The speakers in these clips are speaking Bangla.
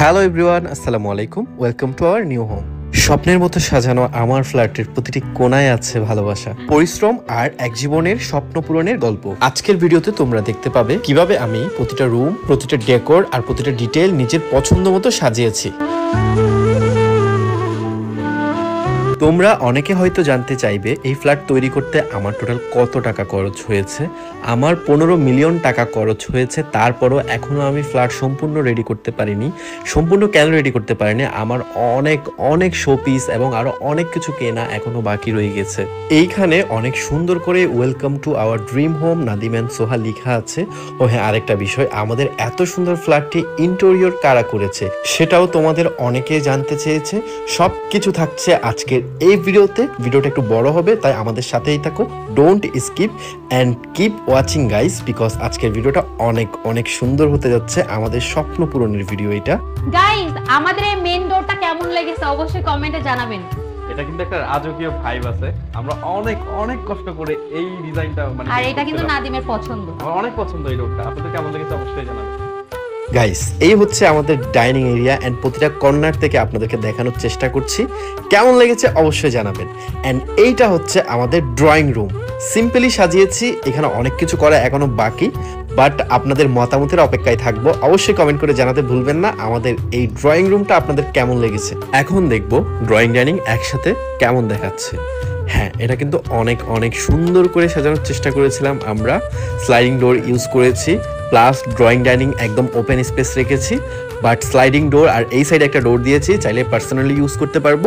হ্যালো এভরিওয়ান, আসসালামু আলাইকুম। Welcome to our new home. স্বপ্নের মতো সাজানো আমার ফ্ল্যাটের প্রতিটি কোণায় আছে ভালোবাসা, পরিশ্রম আর এক জীবনের স্বপ্ন পূরণের গল্প। আজকের ভিডিওতে তোমরা দেখতে পাবে কিভাবে আমি প্রতিটা রুম, প্রতিটা ডেকোর আর প্রতিটা ডিটেইল নিজের পছন্দ মতো সাজিয়েছি। তোমরা অনেকে হয়তো জানতে চাইবে এই ফ্ল্যাট তৈরি করতে আমার টোটাল কত টাকা খরচ হয়েছে। আমার 15 মিলিয়ন টাকা খরচ হয়েছে, তারপরও এখনও আমি ফ্ল্যাট সম্পূর্ণ রেডি করতে পারিনি। সম্পূর্ণ কেন রেডি করতে পারিনি, আমার অনেক অনেক শোপিস এবং আরও অনেক কিছু কেনা এখনও বাকি রয়ে গেছে। এইখানে অনেক সুন্দর করে welcome to our dream home Nadim and Soha লেখা আছে। ও হ্যাঁ, আরেকটা বিষয়, আমাদের এত সুন্দর ফ্ল্যাটটি ইন্টেরিয়র কারা করেছে সেটাও তোমাদের অনেকে জানতে চেয়েছে। সব কিছু থাকছে আজকের এই ভিডিওটা একটু বড় হবে, তাই আমাদের সাথেই থাকো। Don't skip and keep watching guys, because আজকের ভিডিওটা অনেক অনেক সুন্দর হতে যাচ্ছে। আমাদের স্বপ্ন পূরণের ভিডিও এটা। গাইস, আমাদের এই মেইন ডোরটা কেমন লেগেছে অবশ্যই কমেন্টে জানাবেন। এটা কিন্তু একটা রাজকীয় ভাইব আছে। আমরা অনেক অনেক কষ্ট করে এই ডিজাইনটা আর এটা কিন্তু নাদিমের পছন্দ। আমার অনেক পছন্দ এই ডোরটা। আপনাদের কেমন লেগেছে অবশ্যই জানাবেন। গাইস, এই হচ্ছে আমাদের ডাইনিং এরিয়া অ্যান্ড প্রতিটা কর্নার থেকে আপনাদেরকে দেখানোর চেষ্টা করছি। কেমন লেগেছে অবশ্যই জানাবেন। অ্যান্ড এইটা হচ্ছে আমাদের ড্রয়িং রুম। সিম্পলি সাজিয়েছি, এখানে অনেক কিছু করা এখনো বাকি, বাট আপনাদের মতামতের অপেক্ষায় থাকবো। অবশ্যই কমেন্ট করে জানাতে ভুলবেন না আমাদের এই ড্রয়িং রুমটা আপনাদের কেমন লেগেছে। এখন দেখবো ড্রয়িং ডাইনিং একসাথে কেমন দেখাচ্ছে। হ্যাঁ, এটা কিন্তু অনেক অনেক সুন্দর করে সাজানোর চেষ্টা করেছিলাম আমরা। স্লাইডিং ডোর ইউজ করেছি, প্লাস ড্রয়িং ডাইনিং একদম ওপেন স্পেস রেখেছি, বাট স্লাইডিং ডোর আর এই সাইডে একটা ডোর দিয়েছি, চাইলে পার্সোনালি ইউজ করতে পারবো।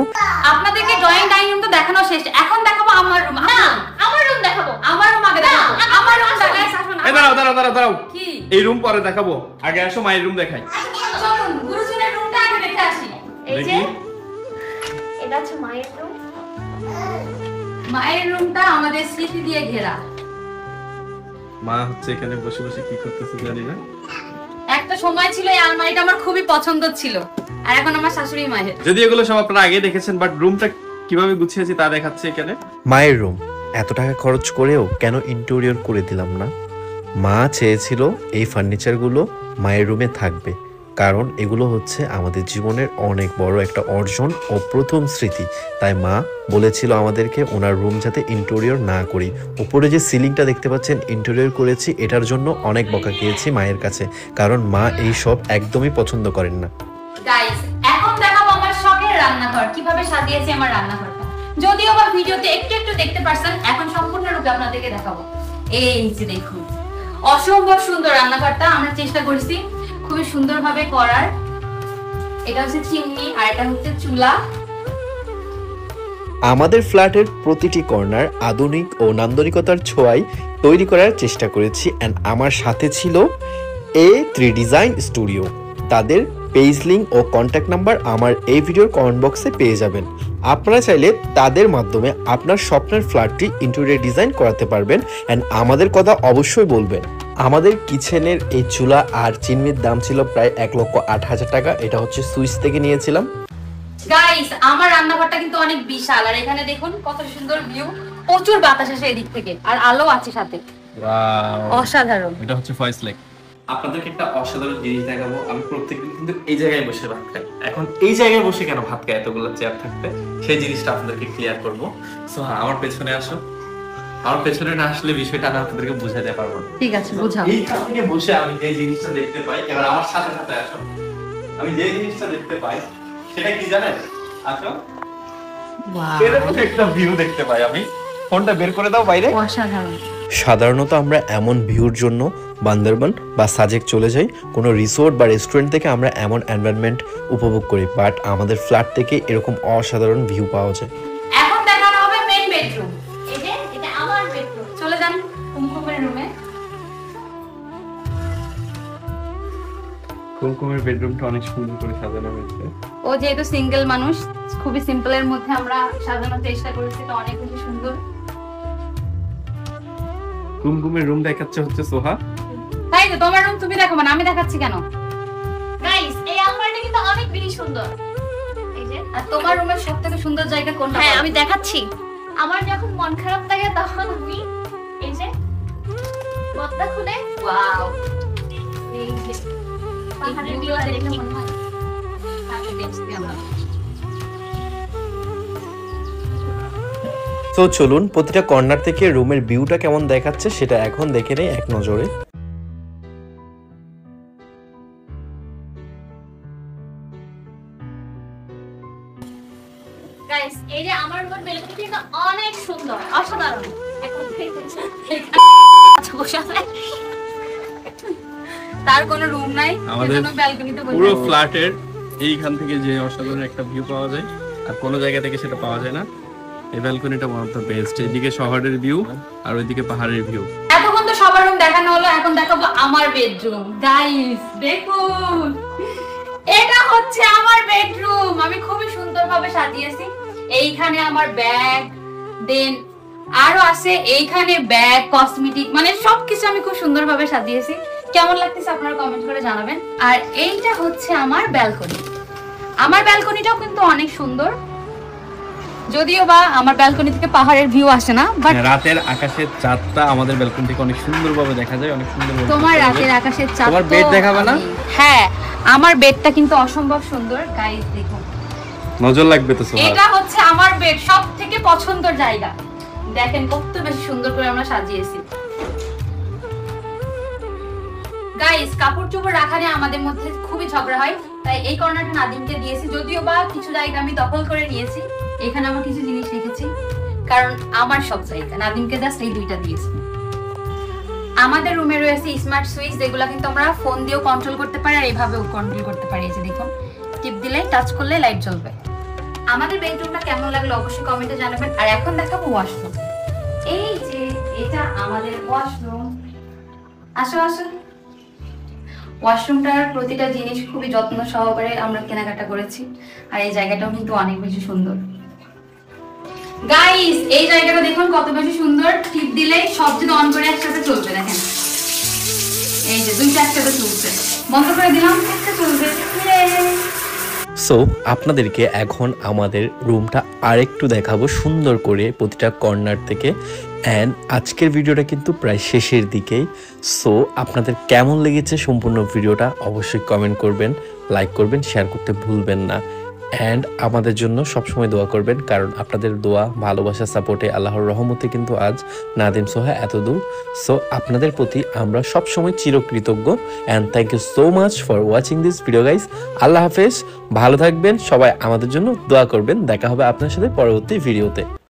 আপনাদেরকে ড্রয়িং ডাইনিং রুম তো দেখানো শেষ, এখন দেখাবো আমার রুম। না, আমার রুম দেখাবো। আমার রুম আগে দেখাবো। আমার রুম দেখাই শাসন। এই দাঁড়াও। কি? এই রুম পরে দেখাবো, আগে আসো মায়ের রুম দেখাই। চলুন গুরুজনের রুমটা আগে দেখে আসি। এই যে এটা হচ্ছে মায়ের রুম। মায়ের রুমটা আমাদের স্মৃতি দিয়ে ঘেরা। মা হচ্ছে এখানে বসে বসে কি করতেছে জানি না। একটা সময় ছিল এই আলমারিটা আমার খুবই পছন্দ ছিল, আর এখন আমার শাশুড়ি মায়ের। যদি এগুলো সব আপনারা আগে দেখেছেন, বাট রুমটা কিভাবে গুছিয়েছি তা দেখাচ্ছে এখানে। মায়ের রুম এত টাকা খরচ করেও কেন ইন্টেরিয়র করে দিলাম না? মা চেয়েছিল এই ফার্নিচারগুলো মায়ের রুমে থাকবে, কারণ এগুলো হচ্ছে আমাদের জীবনের অনেক বড় একটা অর্জন ও প্রথম স্মৃতি। তাই মা বলেছিল আমাদেরকে ওনার রুম যাতে ইন্টেরিয়র না করি। উপরে যে সিলিংটা দেখতে পাচ্ছেন ইন্টেরিয়র করেছি, এটার জন্য অনেক বকা খেয়েছি মায়ের কাছে, কারণ মা এই সব একদমই পছন্দ করেন না। গাইস, এখন দেখাবো আমার শখের রান্নাঘর, কিভাবে সাজিয়েছি আমার রান্নাঘরটা। যদিও বা ভিডিওতে একটু একটু দেখতে পারছেন, এখন সম্পূর্ণ রূপে আপনাদেরকে দেখাবো। এই যে দেখুন, অসম্ভব সুন্দর রান্নাঘরটা আমরা চেষ্টা করেছি খুবই সুন্দরভাবে করার। এটা হচ্ছে চিমনি আর এটা হচ্ছে চুলা। আমাদের ফ্ল্যাটের প্রতিটি কর্নার আধুনিক ও নান্দনিকতার ছোঁয়ায় তৈরি করার চেষ্টা করেছি। অ্যান্ড আমার সাথে ছিল A3 ডিজাইন স্টুডিও। তাদের পেজ লিঙ্ক ও কন্ট্যাক্ট নাম্বার আমার এই ভিডিওর কমেন্ট বক্সে পেয়ে যাবেন। আপনারা চাইলে তাদের মাধ্যমে আপনার স্বপ্নের ফ্ল্যাটটি ইন্টেরিয়র ডিজাইন করাতে পারবেন। অ্যান্ড আমাদের কথা অবশ্যই বলবেন। আমাদের কিচেনের এই চুলা আর চিমনির দাম ছিল প্রায় 1,08,000 টাকা। এটা হচ্ছে সুইস থেকে নিয়েছিলাম। গাইস, আমার রান্নাঘরটা কিন্তু অনেক বিশাল, আর এখানে দেখুন কত সুন্দর ভিউ, প্রচুর বাতাস আসে এদিক থেকে, আর আলো আছে সাথে। ওয়াও, অসাধারণ। এটা হচ্ছে ভয়েস লেক। আপনাদেরকে একটা অসাধারণ জিনিস দেখাবো। আমি প্রত্যেকদিন কিন্তু এই জায়গায় বসে ভাত খাই। এখন এই জায়গায় বসে কেন ভাত খাই এতগুলো চেয়ার থাকতে, সেই জিনিসটা আপনাদেরকে ক্লিয়ার করবো। সো হ্যাঁ, আমার পেছনে আসো। আমার পেছনে না আসলে বিষয়টা আমি আপনাদেরকে বুঝাতে পারবো না। ঠিক আছে, বুঝাও। এইখান থেকে বসে আমি যে জিনিসটা দেখতে পাই, এবার আমার সাথে সাথে আসো। আমি যে জিনিসটা দেখতে পাই সেটা কি জানেন? আসো। এরকম একটা ভিউ দেখতে পাই আমি। ফোনটা বের করে দাও বাইরে। অসাধারণ। সাধারণত আমরা এমন ভিউর জন্য বান্দরবান বা সাজেক চলে যাই, কোনো রিসোর্ট বা রেস্টুরেন্ট থেকে আমরা এমন এনভায়রনমেন্ট উপভোগ করি, বাট আমাদের ফ্ল্যাট থেকে এরকম অসাধারণ ভিউ পাওয়া যায়। এখন দেখানো হবে মেইন বেডরুম। এই যে এটা আমার বেডরুম। চলে যান কুমকুমের রুমে। কুমকুমের বেডরুমটা অনেক সুন্দর করে সাজানো হয়েছে। ও যেহেতু সিঙ্গেল মানুষ, খুবই সিম্পলের মধ্যে আমরা সাজানোর চেষ্টা করেছি, তো অনেক বেশি সুন্দর। কুমকুমের রুম দেখাচ্ছে হচ্ছে সোহা। তাই তো, তোমার রুম তুমি দেখো, মানে আমি দেখাচ্ছি কেন? গাইস, এই আলমারিটা কিন্তু অনেক বেশি সুন্দর। এই যে, আর তোমার রুমের সবথেকে সুন্দর জায়গা কোনটা? হ্যাঁ, আমি দেখাচ্ছি। আমার যখন মন খারাপ থাকে তখন আমি এই যে পর্দা খুলে ওয়াও, এই যে পাহাড়ের ভিউটা দেখে মনে হয় তো চলুন প্রতিটা কর্নার থেকে রুমের ভিউটা কেমন দেখাচ্ছে সেটা এখন দেখে নেই এক নজরে। গাইস এই যে আমার রুমের বেলকনিটা অনেক সুন্দর, অসাধারণ। এখন তার কোনো রুম নাই, আমাদের এজন্য ব্যালকনিতে বসে পুরো আছি। ফ্ল্যাটের এইখান থেকে যে অসাধারণ একটা ভিউ পাওয়া যায় আর কোনো জায়গা থেকে সেটা পাওয়া যায় না। এই ব্যালকনিটা ওয়ান অফ দ্য বেস্ট। এদিকে শহরের ভিউ আর ওইদিকে পাহাড়ের ভিউ। এতক্ষণ তো সবার রুম দেখানো হলো, এখন দেখাবো আমার বেডরুম। গাইস দেখুন, এটা হচ্ছে আমার বেডরুম। আমি খুবই সুন্দরভাবে সাজিয়েছি। এইখানে আমার ব্যাগ, দেন আরো আছে এইখানে ব্যাগ, কসমেটিক, মানে সবকিছু আমি খুব সুন্দরভাবে সাজিয়েছি। কেমন লাগতেছে আপনারা কমেন্ট করে জানাবেন। আর এইটা হচ্ছে আমার ব্যালকনি। আমার ব্যালকনিটাও কিন্তু অনেক সুন্দর, যদিও বা আমার ব্যালকনি থেকে পাহাড়ের ভিউ আসে না, বাট রাতের আকাশের চাঁদটা আমাদের ব্যালকনি থেকে অনেক সুন্দরভাবে দেখা যায়, অনেক সুন্দর। তোমার রাতের আকাশের চাঁদ তোমার তো বেড দেখাবে না? হ্যাঁ, আমার বেডটা কিন্তু অসম্ভব সুন্দর। গাইস দেখুন, নজর লাগবে তো সোহাগ। এটা হচ্ছে আমার বেড, সবথেকে পছন্দের জায়গা। দেখেন কত বেশি সুন্দর করে আমরা সাজিয়েছি। গাইস কাপড় চোপড় রাখা নিয়ে আমাদের মধ্যে খুবই ঝগড়া হয়, তাই এই কর্নারটা নাদিমকে দিয়েছি। যদিও বা কিছু জায়গা আমি দখল করে নিয়েছি, এখানে আমার কিছু জিনিস রেখেছি, কারণ আমার সব জায়গা নাদিমকে জাস্ট এই দুইটা দিয়েছি। আমাদের রুমে রয়েছে স্মার্ট সুইচ, যেগুলো কিন্তু আমরা ফোন দিয়েও কন্ট্রোল করতে পারি আর এইভাবেও কন্ট্রোল করতে পারি। এই যে দেখুন, টিপ দিলে, টাচ করলে লাইট জ্বলবে। আমাদের বেডরুমটা কেমন লাগলো অবশ্যই কমেন্টে জানাবেন। আর এখন দেখাবো ওয়াশরুম। এই যে এটা আমাদের ওয়াশরুম। আসো আসো। ওয়াশরুমটার প্রতিটা জিনিস খুবই যত্ন সহকারে আমরা কেনাকাটা করেছি, আর এই জায়গাটাও কিন্তু অনেক বেশি সুন্দর। গাইস এই জায়গাটা দেখুন কত বেশি সুন্দর। টিপ দিলে সব যদি অন করে একসাথে চলবে। দেখেন এই যে দুইটা একসাথে চলছে, বন্ধ করে দিলাম একটা চলবে। সো আপনাদেরকে এখন আমাদের রুমটা আরেকটু দেখাবো সুন্দর করে প্রতিটা কর্নার থেকে। অ্যান্ড আজকের ভিডিওটা কিন্তু প্রায় শেষের দিকেই। সো আপনাদের কেমন লেগেছে সম্পূর্ণ ভিডিওটা অবশ্যই কমেন্ট করবেন, লাইক করবেন, শেয়ার করতে ভুলবেন না। অ্যান্ড আমাদের জন্য সবসময় দোয়া করবেন, কারণ আপনাদের দোয়া, ভালোবাসা, সাপোর্টে আল্লাহর রহমতে কিন্তু আজ নাদিম সোহা এত দূর। সো আপনাদের প্রতি আমরা সবসময় চিরকৃতজ্ঞ। And thank you so much for watching this video guys. আল্লাহ হাফেজ, ভালো থাকবেন সবাই, আমাদের জন্য দোয়া করবেন। দেখা হবে আপনার সাথে পরবর্তী ভিডিওতে।